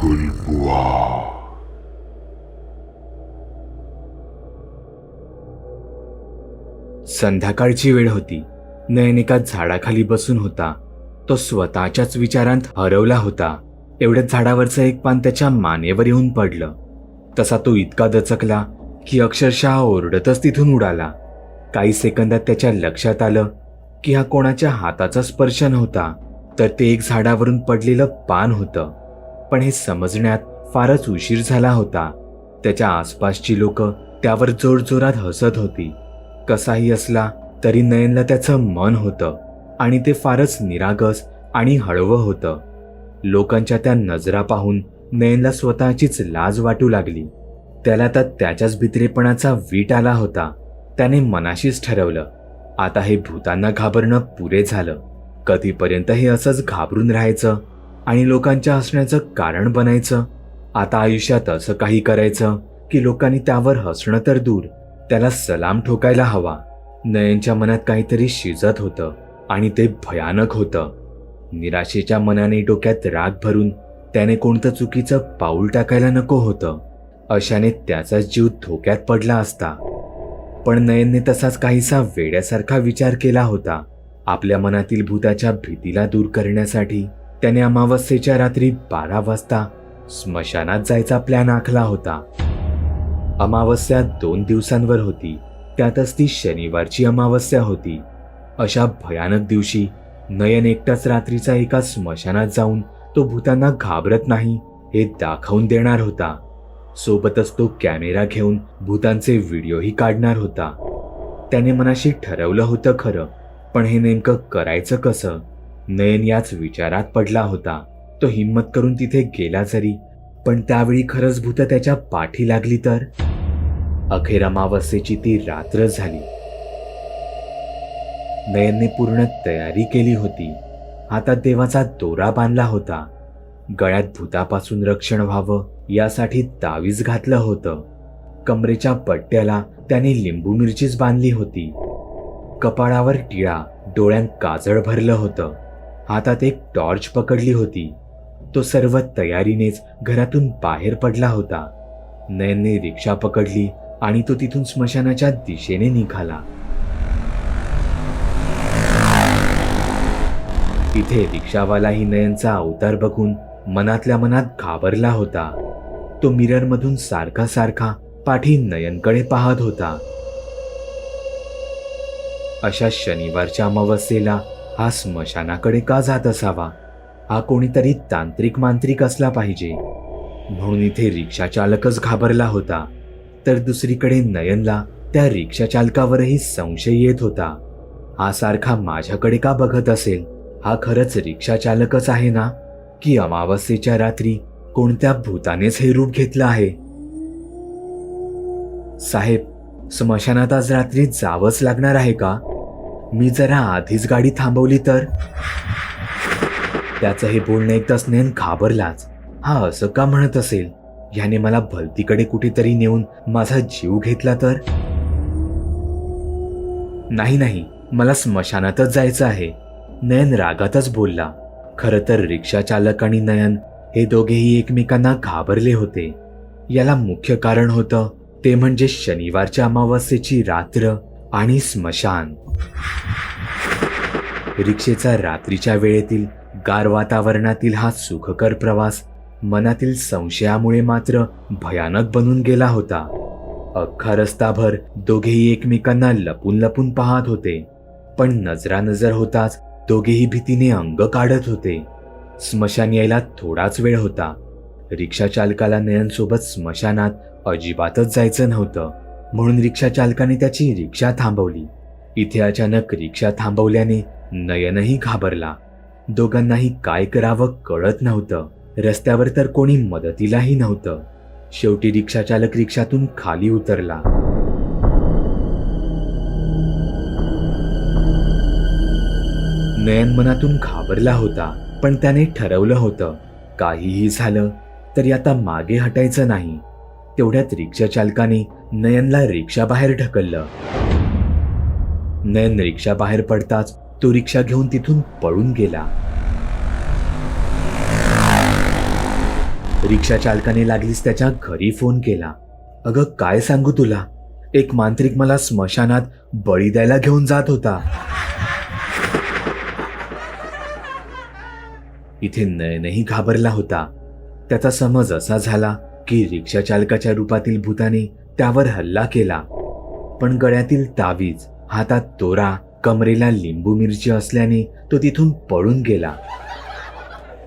गुलबुआ. संध्याकाळची वेळ होती. नयन एका झाडाखाली बसून होता. तो स्वतःच्याच विचारांत हरवला होता. एवढ्यात झाडावरचं एक पान त्याच्या मानेवर येऊन पडलं. तसा तो इतका दचकला की अक्षरशः ओरडतच तिथून उडाला. काही सेकंदात त्याच्या लक्षात आलं की हा कोणाच्या हाताचा स्पर्श नव्हता, तर ते एक झाडावरून पडलेलं पान होतं. पण हे समजण्यात फारच उशीर झाला होता. त्याच्या आसपासची लोक त्यावर जोरजोरात हसत होती. कसाही असला तरी नयनला त्याचं मन होतं आणि ते फारच निरागस आणि हळवं होतं. लोकांच्या त्या नजरा पाहून नयनला स्वतःचीच लाज वाटू लागली. त्याला तर त्याच्याच भित्रेपणाचा वीट आला होता. त्याने मनाशीच ठरवलं, आता हे भूतांना घाबरणं पुरे झालं. कधीपर्यंत हे असंच घाबरून राहायचं आणि लोकांच्या हसण्याचं कारण बनायचं? आता आयुष्यात असं काही करायचं की लोकांनी त्यावर हसणं तर दूर, त्याला सलाम ठोकायला हवा. नयनच्या मनात काहीतरी शिजत होतं आणि ते भयानक होतं. निराशेच्या मनाने डोक्यात राग भरून त्याने कोणतं चुकीचं पाऊल टाकायला नको होतं. अशाने त्याचा जीव धोक्यात पडला असता. पण नयनने तसाच काहीसा वेड्यासारखा विचार केला होता. आपल्या मनातील भूताच्या भीतीला दूर करण्यासाठी त्याने अमावस्येच्या रात्री 12 वाजता स्मशानात जायचा प्लॅन आखला होता. अमावस्या 2 दिवसांवर होती. त्यातच ती शनिवारची अमावस्या होती. अशा भयानक दिवशी नयन एकटाच रात्रीचा एका स्मशानात जाऊन तो भूतांना घाबरत नाही हे दाखवून देणार होता. सोबतच तो कॅमेरा घेऊन भूतांचे व्हिडिओही काढणार होता. त्याने मनाशी ठरवलं होतं खरं, पण हे नेमकं करायचं कसं? नयन याच विचारात पडला होता. तो हिम्मत करून तिथे गेला जरी, पण त्यावेळी खरंच भूत त्याच्या पाठी लागली तर? अखेर अमावस्येची ती रात्र झाली. नयनने पूर्ण तयारी केली होती. हातात देवाचा दोरा बांधला होता. गळ्यात भूतापासून रक्षण व्हावं यासाठी तावीज घातलं होतं. कमरेच्या पट्ट्याला त्याने लिंबू मिरचीच बांधली होती. कपाळावर टिळा, डोळ्यांत काजळ भरलं होतं. हातात एक टॉर्च पकडली होती. तो सर्व तयारीनेच घरातून बाहेर पडला होता. नयनने रिक्षा पकडली आणि तो तिथून स्मशानाच्या दिशेने निघाला. इथे रिक्षावालाही नयनचा अवतार बघून मनातल्या मनात घाबरला होता. तो मिररमधून सारखा सारखा पाठी नयनकडे पाहत होता. अशा शनिवारच्या अमावस्येला हा स्मशानाकडे का जात असावा? हा कोणीतरी तांत्रिक मांत्रिक असला पाहिजे. म्हणून इथे रिक्षा चालकच घाबरला होता. तर दुसरीकडे नयनला त्या रिक्षा चालकावरही संशय येत होता. हा सारखा माझ्याकडे का बघत असेल? हा खरंच रिक्षा चालकच आहे ना? की अमावस्येच्या रात्री कोणत्या भूतानेच हे रूप घेतलं आहे? साहेब, स्मशानात आज रात्री जावंच लागणार आहे का? मी जरा आधीच गाडी थांबवली तर? त्याचं हे बोलणं एकदाच नयन घाबरलाच. हा असं का म्हणत असेल? ह्याने मला भलतीकडे कुठेतरी नेऊन माझा जीव घेतला तर? नाही नाही, मला स्मशानातच जायचं आहे, नयन रागातच बोलला. खरं तर रिक्षा चालक आणि नयन हे दोघेही एकमेकांना घाबरले होते. याला मुख्य कारण होतं ते म्हणजे शनिवारच्या अमावस्येची रात्र आणि स्मशान. रिक्षेचा रात्रीच्या वेळेतील गार वातावरणातील हा सुखकर प्रवास मनातील संशयामुळे मात्र भयानक बनून गेला होता. अख्खा रस्ताभर दोघेही एकमेकांना लपून लपून पाहत होते. पण नजरानजर होताच दोघेही भीतीने अंग काढत होते. स्मशान यायला थोडाच वेळ होता. रिक्षा चालकाला नयनसोबत स्मशानात अजिबातच जायचं नव्हतं. म्हणून रिक्षा चालकाने त्याची रिक्षा थांबवली. इथे अचानक रिक्षा थांबवल्याने नयनही घाबरला. दोघांनाही काय करावं कळत नव्हतं. रस्त्यावर तर कोणी मदतीलाही नव्हतं. शेवटी रिक्षा चालक रिक्षातून खाली उतरला. नयन मनातून घाबरला होता, पण त्याने ठरवलं होतं काहीही झालं तरी आता मागे हटायचं नाही. तेवढ्यात रिक्षा चालकाने नयनला रिक्षा बाहेर ढकललं. नयन रिक्षा बाहेर पडताच तो रिक्षा घेऊन तिथून पळून गेला. रिक्षा चालकाने लागलीच त्याच्या घरी फोन केला. अगं काय सांगू तुला, एक मांत्रिक मला स्मशानात बळी द्यायला घेऊन जात होता. इथे नयनही घाबरला होता. त्याचा समज असा झाला की रिक्षा चालकाच्या रूपातील भूताने त्यावर हल्ला केला. पण गळ्यातील तावीज, हातात दोरा, कमरेला लिंबू मिरची असल्याने तो तिथून पळून गेला.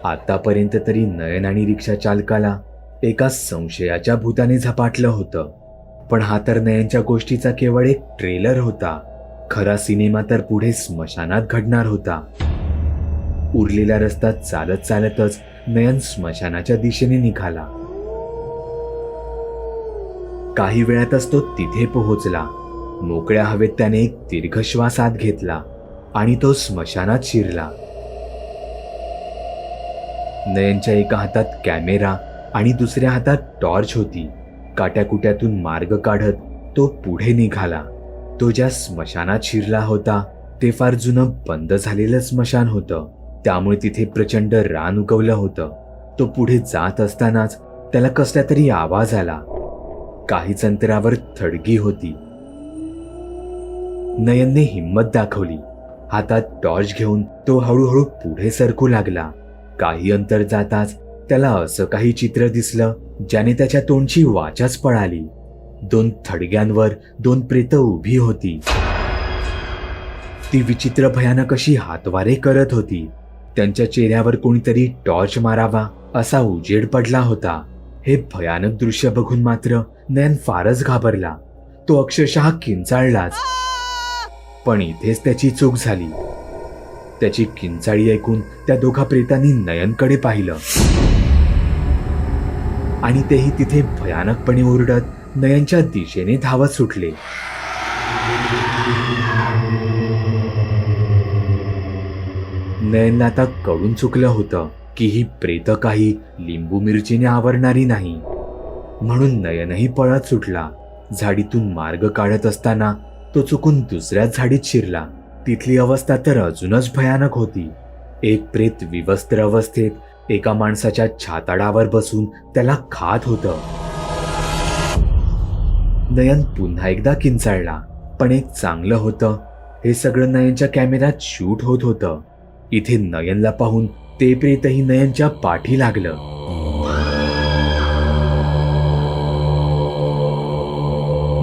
आतापर्यंत तरी नयन आणि रिक्षा चालकाला एका संशयाच्या भूताने झपाटलं होतं. पण हा तर नयनच्या गोष्टीचा केवळ एक ट्रेलर होता. खरा सिनेमा तर पुढे स्मशानात घडणार होता. उरलेला रस्ता चालत चालतच नयन स्मशानाच्या दिशेने निघाला. काही वेळातच तो तिथे पोहोचला. मोकळ्या हवेत त्याने एक दीर्घ श्वास आत घेतला आणि तो स्मशानात शिरला. नयनच्या एका हातात कॅमेरा आणि दुसऱ्या हातात टॉर्च होती. काट्याकुट्यातून मार्ग काढत तो पुढे निघाला. तो ज्या स्मशानात शिरला होता ते फार जुनं बंद झालेलं स्मशान होतं. त्यामुळे तिथे प्रचंड रान उगवलं होतं. तो पुढे जात असतानाच त्याला कसला तरी आवाज आला. काहीच अंतरावर थडगी होती. नयनने हिंमत दाखवली. हातात टॉर्च घेऊन तो हळूहळू पुढे सरकू लागला. काही अंतर जाताच त्याला असं काही चित्र दिसलं ज्याने त्याच्या तोंडची वाचाच पळाली. 2 थडग्यांवर 2 प्रेतं उभी होती. ती विचित्र भयानक अशी हातवारे करत होती. त्यांच्या चेहऱ्यावर कोणीतरी टॉर्च मारावा असा उजेड पडला होता. हे भयानक दृश्य बघून मात्र नयन फारच घाबरला. तो अक्षरशः किंचाळलाच. पण इथेच त्याची चूक झाली. त्याची किंचाळी ऐकून त्या दोघा प्रेतांनी नयनकडे पाहिलं आणि तेही तिथे भयानकपणे ओरडत नयनच्या दिशेने धावत सुटले. नयनला आता कळून चुकलं होतं की ही प्रेतं काही लिंबू मिरचीने आवरणारी नाही. म्हणून नयनही पळत सुटला. झाडीतून मार्ग काढत असताना तो चुकून दुसऱ्याच झाडीत शिरला. तिथली अवस्था तर अजूनच भयानक होती. एक प्रेत विवस्त्र अवस्थेत एका माणसाच्या छाताडावर बसून त्याला खात होतं. नयन पुन्हा एकदा किंचाळला. पण एक चांगलं होतं, हे सगळं नयनच्या कॅमेऱ्यात शूट होत होतं. इथे नयनला पाहून ते प्रेतही नयनच्या पाठी लागलं.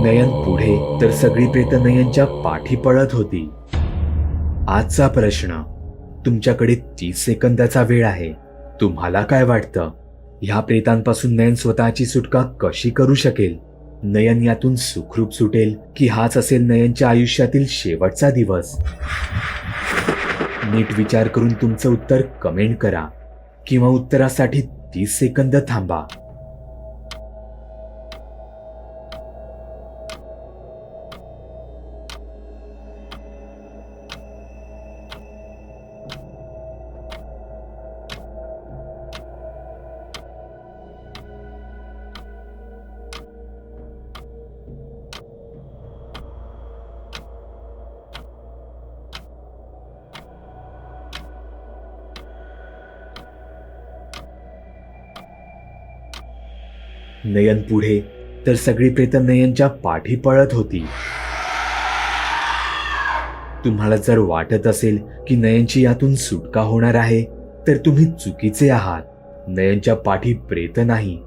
नयन पुढे तर सगळी प्रेतं नयनच्या पाठी पळत होती. आजचा प्रश्न, तुमच्याकडे 30 सेकंदाचा वेळ आहे. तुम्हाला काय वाटतं, ह्या प्रेतांपासून नयन स्वतःची सुटका कशी करू शकेल? नयन यातून सुखरूप सुटेल की हाच असेल नयनच्या आयुष्यातील शेवटचा दिवस? नीट विचार करून तुमचं उत्तर कमेंट करा किंवा उत्तरासाठी 30 सेकंद थांबा. नयन पुढे तर सगळी प्रेतं नयनच्या पाठी पळत होती. तुम्हाला जर वाटत असेल की नयनची यातून सुटका होणार आहे तर तुम्ही चुकीचे आहात. नयनच्या पाठी प्रेत नाही,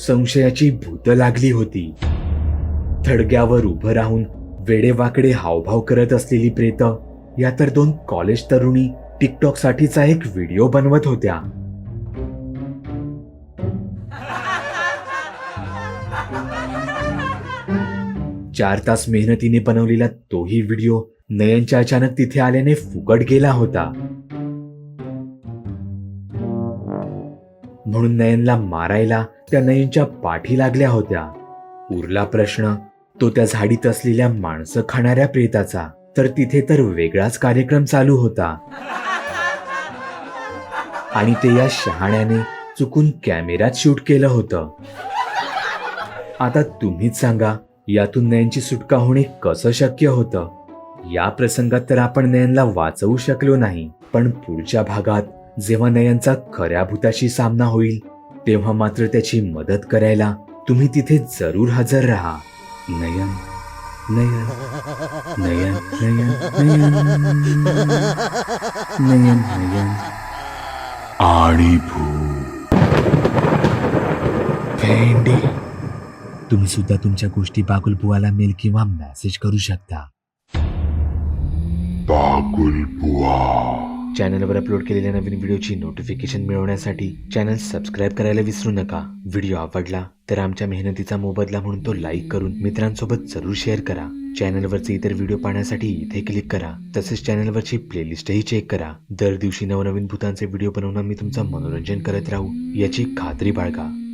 संशयाची भूतं लागली होती. थडग्यावर उभं राहून वेडेवाकडे हावभाव करत असलेली प्रेतं या तर 2 कॉलेज तरुणी टिकटॉक साठीचा एक व्हिडिओ बनवत होत्या. चार तास मेहनतीने बनवलेला तोही व्हिडिओ नयनच्या अचानक तिथे आल्याने फुकट गेला होता. म्हणून नयनला मारायला त्या नयनच्या पाठी लागल्या होत्या. उरला प्रश्न तो त्या झाडीत असलेल्या माणसं खाणाऱ्या प्रेताचा. तर तिथे तर वेगळाच कार्यक्रम चालू होता आणि ते या शहाण्याने चुकून कॅमेऱ्यात शूट केलं होतं. आता तुम्हीच सांगा, यातून नयनची सुटका होणे कसं शक्य होतं? या प्रसंगात तर आपण नयनला वाचवू शकलो नाही, पण पुढच्या भागात जेव्हा नयनचा खऱ्या भूताशी सामना होईल तेव्हा मात्र त्याची मदत करायला तुम्ही तिथे जरूर हजर राहा. नयन नयन नयन नयन नयन नयन नयन आणि भूत. भेंडी. तुम्ही सुद्धा तुमच्या गोष्टी बागुल बुवाला मेल किंवा मेसेज करू शकता. बागुल बुवा. चॅनलवर अपलोड केलेल्या नवीन व्हिडिओची नोटिफिकेशन मिळवण्यासाठी चॅनल सबस्क्राईब करायला विसरू नका. व्हिडिओ आवडला तर आमच्या मेहनतीचा मोबदला म्हणून तो लाईक करून मित्रांसोबत जरूर शेअर करा. चॅनलवरचे इतर व्हिडिओ पाहण्यासाठी इथे क्लिक करा. तसेच चॅनलवरची प्लेलिस्टही चेक करा. दर दिवशी नवनवीन भूतांचे व्हिडिओ बनवून आम्ही तुमचं मनोरंजन करत राहू याची खात्री बाळगा.